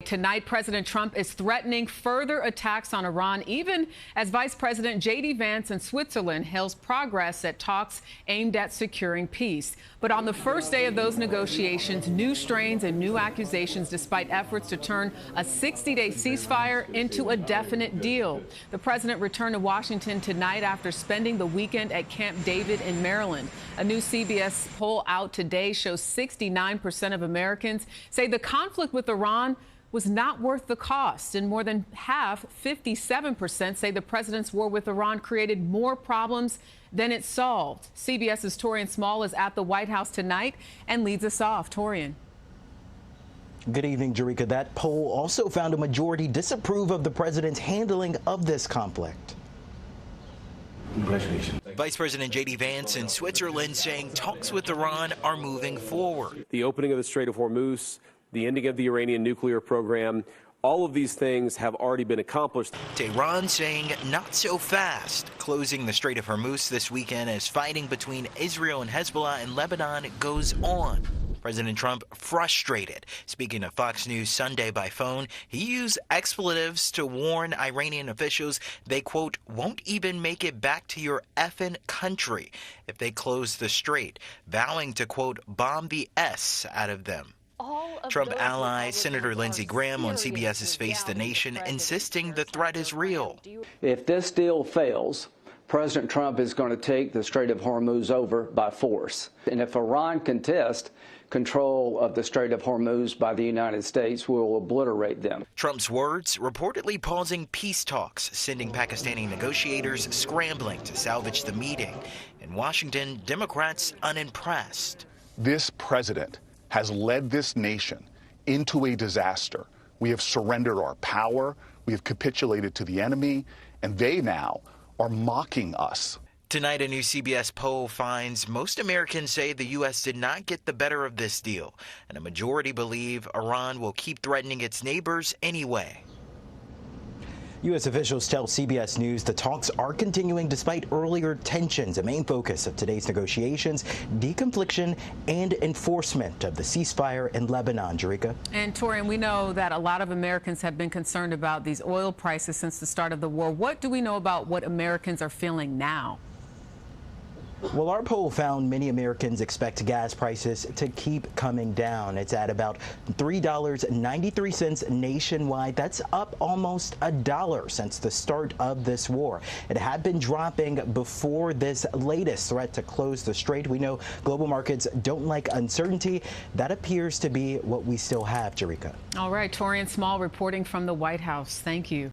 Tonight, President Trump is threatening further attacks on Iran, even as Vice President JD Vance in Switzerland hails progress at talks aimed at securing peace. But on the first day of those negotiations, new strains and new accusations, despite efforts to turn a 60-day ceasefire into a definite deal. The president returned to Washington tonight after spending the weekend at Camp David in Maryland. A new CBS poll out today shows 69% of Americans say the conflict with Iran was not worth the cost, and more than half, 57%, say the president's war with Iran created more problems than it solved. CBS's Taurean Small is at the White House tonight and leads us off. Taurean. Good evening, Jerika. That poll also found a majority disapprove of the president's handling of this conflict. Congratulations. Vice President JD Vance in Switzerland saying talks with Iran are moving forward. The opening of the Strait of Hormuz, the ending of the Iranian nuclear program, all of these things have already been accomplished. Tehran saying not so fast, closing the Strait of Hormuz this weekend as fighting between Israel and Hezbollah in Lebanon goes on. President Trump frustrated. Speaking to Fox News Sunday by phone, he used expletives to warn Iranian officials they, quote, won't even make it back to your effing country if they close the strait, vowing to, quote, bomb the S out of them. Trump ally Senator Lindsey Graham on CBS's Face the Nation insisting the threat is real. If this deal fails, President Trump is going to take the Strait of Hormuz over by force. And if Iran contests control of the Strait of Hormuz by the United States, we will obliterate them. Trump's words reportedly pausing peace talks, sending Pakistani negotiators scrambling to salvage the meeting. In Washington, Democrats unimpressed. This president has led this nation into a disaster. We have surrendered our power, we have capitulated to the enemy, and they now are mocking us. Tonight, a new CBS poll finds most Americans say the U.S. did not get the better of this deal, and a majority believe Iran will keep threatening its neighbors anyway. U.S. officials tell CBS News the talks are continuing despite earlier tensions. A main focus of today's negotiations, deconfliction and enforcement of the ceasefire in Lebanon. Jerika. And Taurean, we know that a lot of Americans have been concerned about these oil prices since the start of the war. What do we know about what Americans are feeling now? Well, our poll found many Americans expect gas prices to keep coming down. It's at about $3.93 nationwide. That's up almost $1 since the start of this war. It had been dropping before this latest threat to close the strait. We know global markets don't like uncertainty. That appears to be what we still have, Jerika. All right, Taurean Small reporting from the White House. Thank you.